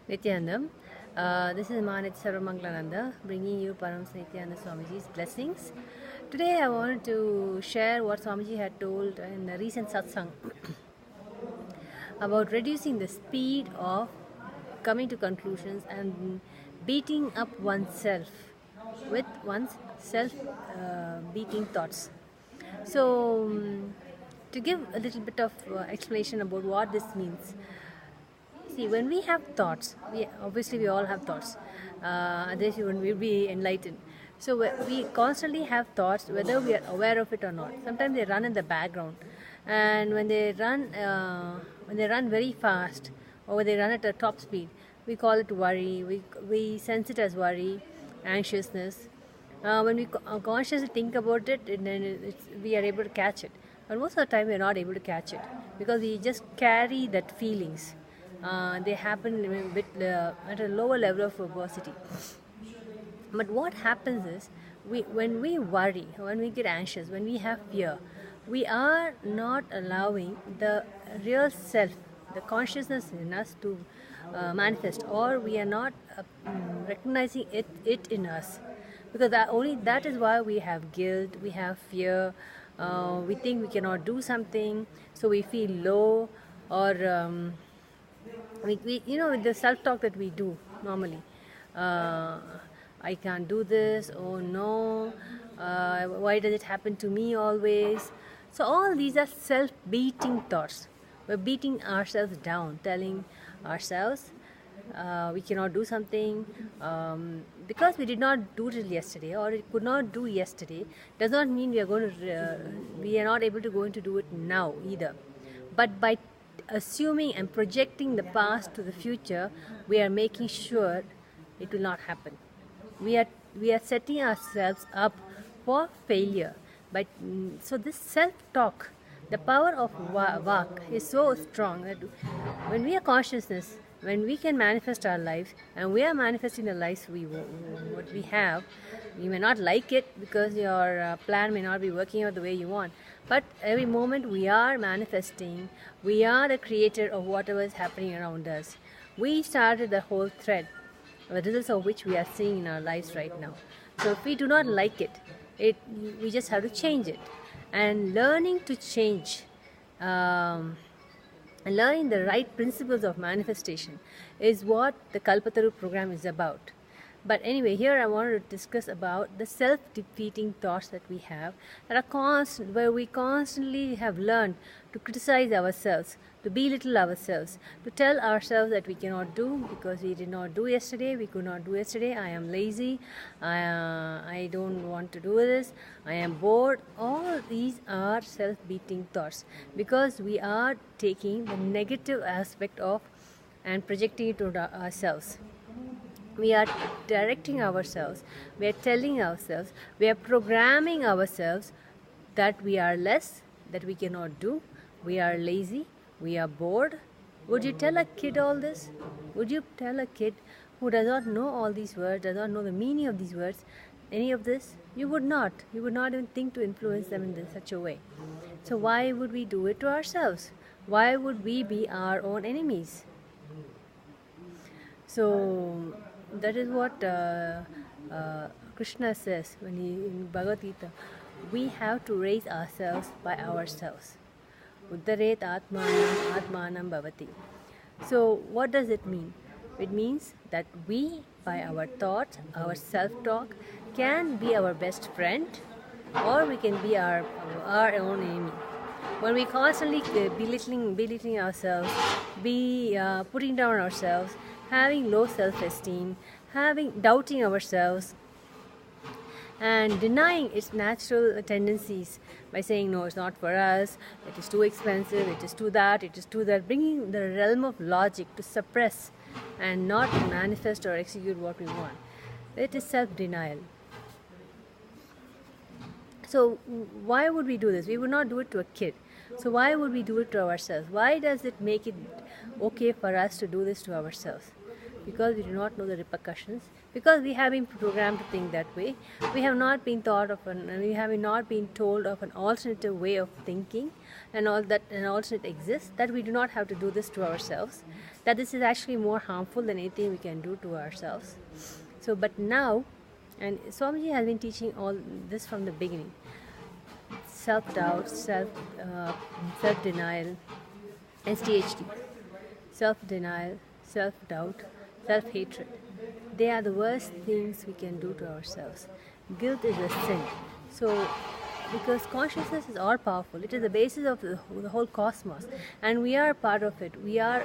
Nityanandam. This is Manit Sarvamanglananda bringing you Param Nityananda Swamiji's blessings. Today I wanted to share what Swamiji had told in the recent satsang about reducing the speed of coming to conclusions and beating up oneself with one's self beating thoughts. So, to give a little bit of explanation about what this means. See, when we have thoughts, we all have thoughts. Otherwise, we will be enlightened. So we constantly have thoughts, whether we are aware of it or not. Sometimes they run in the background, and when they run very fast, or when they run at a top speed, we call it worry. We sense it as worry, anxiousness. When we consciously think about it, we are able to catch it. But most of the time, we are not able to catch it because we just carry that feelings. They happen at a lower level of verbosity. But what happens is, when we worry, when we get anxious, when we have fear, we are not allowing the real self, the consciousness in us to manifest, or we are not recognizing it in us. Because only that is why we have guilt, we have fear, we think we cannot do something, so we feel low, or the self-talk that we do normally. I can't do this, oh no, why does it happen to me always? So all these are self-beating thoughts. We're beating ourselves down, telling ourselves we cannot do something because we did not do it yesterday, or it could not do yesterday, does not mean we are not able to do it now either. But by assuming and projecting the past to the future, we are making sure it will not happen. We are setting ourselves up for failure. But so this self-talk, the power of Vak is so strong that when we are consciousness, when we can manifest our lives, and we are manifesting the lives what we have, you may not like it because your plan may not be working out the way you want. But every moment we are manifesting, we are the creator of whatever is happening around us. We started the whole thread, the results of which we are seeing in our lives right now. So if we do not like it, we just have to change it. And learning to change, and learning the right principles of manifestation is what the Kalpataru program is about. But anyway, here I wanted to discuss about the self-defeating thoughts that we have, that are constant, where we constantly have learned to criticize ourselves, to belittle ourselves, to tell ourselves that we cannot do because we did not do yesterday, we could not do yesterday, I am lazy, I don't want to do this, I am bored. All these are self-beating thoughts because we are taking the negative aspect of and projecting it to ourselves. We are directing ourselves, we are telling ourselves, we are programming ourselves that we are less, that we cannot do, we are lazy, we are bored. Would you tell a kid all this? Would you tell a kid who does not know all these words, does not know the meaning of these words, any of this? You would not. You would not even think to influence them in such a way. So why would we do it to ourselves? Why would we be our own enemies? So that is what Krishna says in Bhagavad Gita. We have to raise ourselves by ourselves. Uddaret atmanam bhavati. So what does it mean? It means that we, by our thoughts, our self-talk, can be our best friend, or we can be our own enemy. When we constantly belittling ourselves, putting down ourselves, having low self-esteem, doubting ourselves, and denying its natural tendencies by saying, no, it's not for us, it is too expensive, it is too that, bringing the realm of logic to suppress and not manifest or execute what we want. It is self-denial. So why would we do this? We would not do it to a kid. So why would we do it to ourselves? Why does it make it okay for us to do this to ourselves? because we do not know the repercussions, because we have been programmed to think that way. We have not been we have not been told of an alternative way of thinking, and all that an alternate exists, that we do not have to do this to ourselves, that this is actually more harmful than anything we can do to ourselves. So, but now, and Swamiji has been teaching all this from the beginning. Self-doubt, self-denial, SDHD. Self-denial, self-doubt, self-hatred. They are the worst things we can do to ourselves. Guilt is a sin. So, because consciousness is all powerful, it is the basis of the whole cosmos, and we are part of it. We are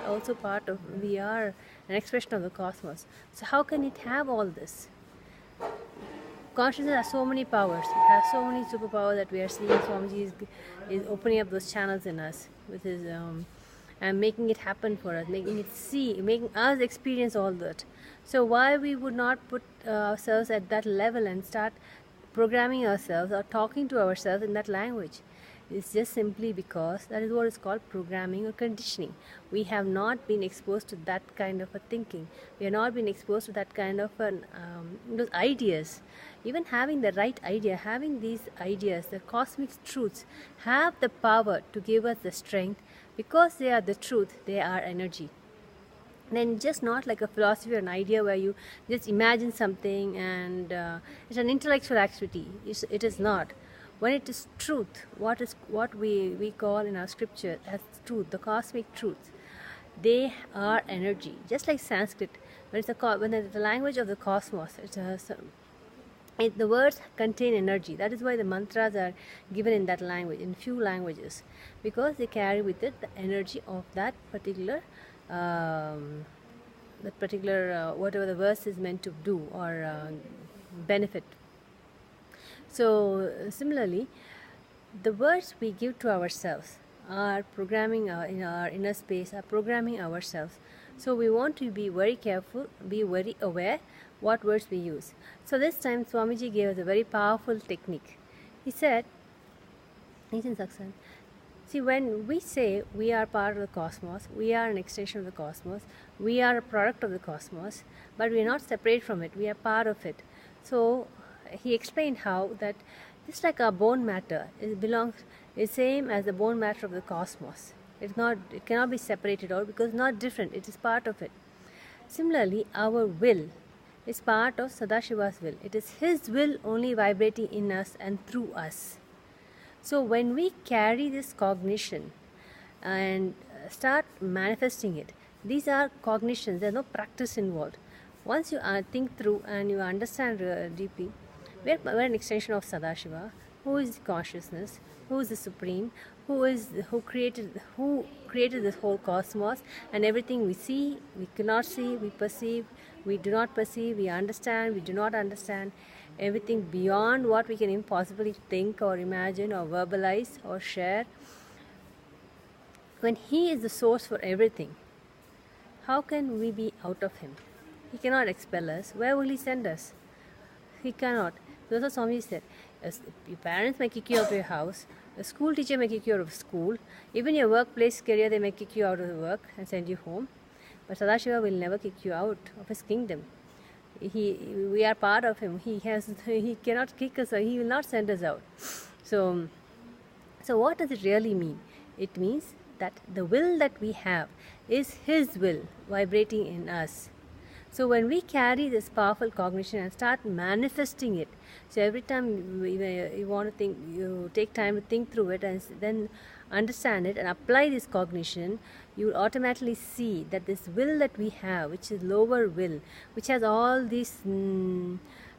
an expression of the cosmos. So how can it have all this? Consciousness has so many powers. It has so many superpowers that we are seeing. Swamiji is opening up those channels in us with his and making it happen for us, making us experience all that. So why we would not put ourselves at that level and start programming ourselves or talking to ourselves in that language? It's just simply because that is what is called programming or conditioning. We have not been exposed to that kind of a thinking. We have not been exposed to that kind of those ideas. Even having the right idea, having these ideas, the cosmic truths, have the power to give us the strength, because they are the truth, they are energy. Then just not like a philosophy or an idea where you just imagine something and it's an intellectual activity. It is not. When it is truth, what we call in our scripture as truth, the cosmic truths, they are energy. Just like Sanskrit, when it's the language of the cosmos, the words contain energy. That is why the mantras are given in that language, in few languages, because they carry with it the energy of that particular whatever the verse is meant to do or benefit. So similarly, the words we give to ourselves are programming in our inner space, are programming ourselves. So we want to be very careful, be very aware what words we use. So this time Swamiji gave us a very powerful technique. He said, see, when we say we are part of the cosmos, we are an extension of the cosmos, we are a product of the cosmos, but we are not separate from it, we are part of it. So he explained how that just like our bone matter is same as the bone matter of the cosmos. It cannot be separated out because it's not different, it is part of it. Similarly, our will is part of Sadashiva's will. It is his will only vibrating in us and through us. So when we carry this cognition and start manifesting it, these are cognitions, there is no practice involved. Once you think through and you understand deeply, we're an extension of Sadashiva, who is consciousness, who is the supreme, who created this whole cosmos, and everything we see, we cannot see, we perceive, we do not perceive, we understand, we do not understand, everything beyond what we can impossibly think or imagine or verbalize or share. When he is the source for everything, how can we be out of him? He cannot expel us. Where will he send us? He cannot. That's what Swami said. Your parents may kick you out of your house. A school teacher may kick you out of school. Even your workplace career, they may kick you out of the work and send you home. But Sadashiva will never kick you out of his kingdom. We are part of him. He cannot kick us, or he will not send us out. So what does it really mean? It means that the will that we have is his will vibrating in us. So when we carry this powerful cognition and start manifesting it, so every time you want to think, you take time to think through it and then understand it and apply this cognition, you will automatically see that this will that we have, which is lower will, which has all these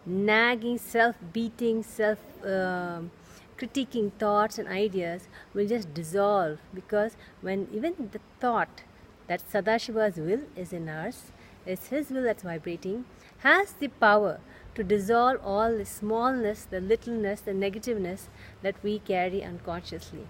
nagging, self-beating, self-critiquing thoughts and ideas, will just dissolve, because when even the thought that Sadashiva's will is in us, is his will that's vibrating, has the power to dissolve all the smallness, the littleness, the negativeness that we carry unconsciously.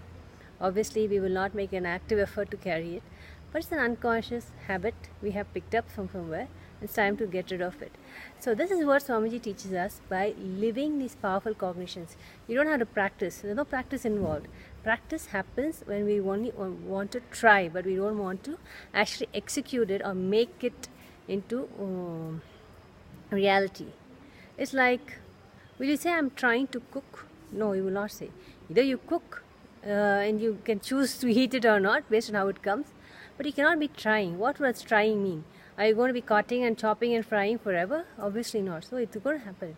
Obviously, we will not make an active effort to carry it, but it's an unconscious habit we have picked up from somewhere. It's time to get rid of it. So this is what Swamiji teaches us by living these powerful cognitions. You don't have to practice. There's no practice involved. Practice happens when we only want to try, but we don't want to actually execute it or make it into reality. It's like, will you say I'm trying to cook? No, you will not say. Either you cook and you can choose to eat it or not based on how it comes, but you cannot be trying. What does trying mean? Are you going to be cutting and chopping and frying forever? Obviously not. So it's going to happen.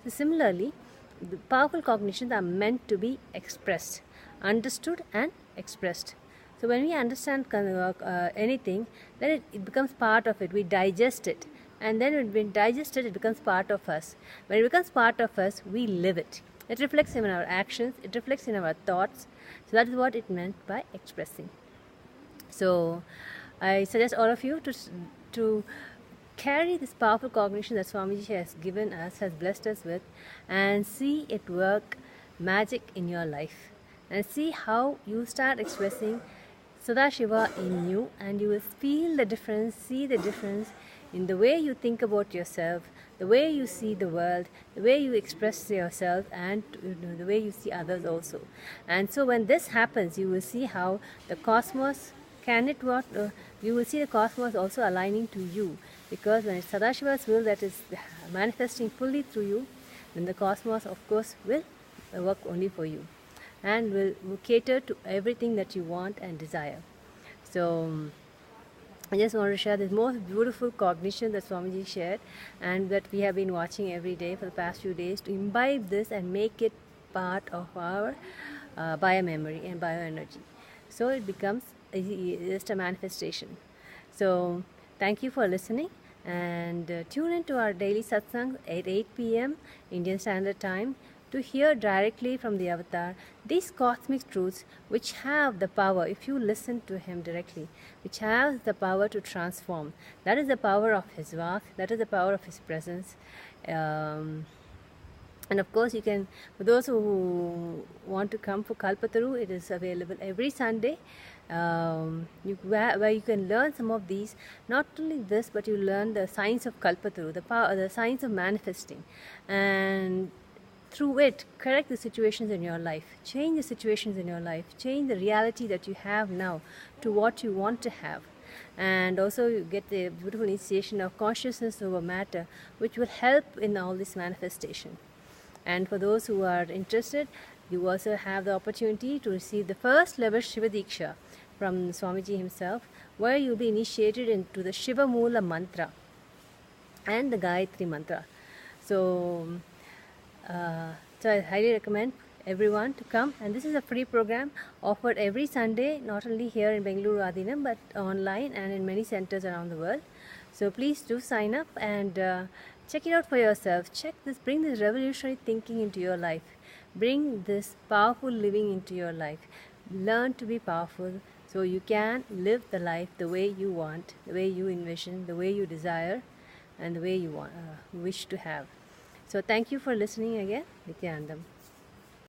So similarly, the powerful cognitions are meant to be expressed, understood and expressed. So when we understand anything, then it becomes part of it. We digest it. And then when we digest it, it becomes part of us. When it becomes part of us, we live it. It reflects in our actions. It reflects in our thoughts. So that is what it meant by expressing. So I suggest all of you to carry this powerful cognition that Swamiji has given us, has blessed us with, and see it work magic in your life. And see how you start expressing Sadashiva in you, and you will feel the difference, see the difference in the way you think about yourself, the way you see the world, the way you express yourself, and the way you see others also. And so when this happens, you will see how the cosmos you will see the cosmos also aligning to you, because when it's Sadashiva's will that is manifesting fully through you, then the cosmos of course will work only for you and will cater to everything that you want and desire. So I just want to share this most beautiful cognition that Swamiji shared and that we have been watching every day for the past few days, to imbibe this and make it part of our biomemory and bioenergy. So it becomes just a manifestation. So thank you for listening, and tune into our daily satsang at 8 p.m. Indian Standard Time to hear directly from the avatar these cosmic truths which have the power, if you listen to him directly, which has the power to transform. That is the power of his Vak, that is the power of his presence. And of course, you can, for those who want to come for Kalpataru, it is available every Sunday, where you can learn some of these. Not only this, but you learn the science of Kalpataru, the science of manifesting, and through it, correct the situations in your life, change the situations in your life, change the reality that you have now to what you want to have. And also you get the beautiful initiation of consciousness over matter, which will help in all this manifestation. And for those who are interested, you also have the opportunity to receive the first level Shiva Diksha from Swamiji himself, where you'll be initiated into the Shiva Moola mantra and the Gayatri mantra. So I highly recommend everyone to come, and this is a free program offered every Sunday, not only here in Bengaluru Adinam, but online and in many centers around the world. So please do sign up and check it out for yourself. Check this, bring this revolutionary thinking into your life, bring this powerful living into your life. Learn to be powerful so you can live the life the way you want, the way you envision, the way you desire, and the way you wish to have. So thank you for listening again. Nityanandam.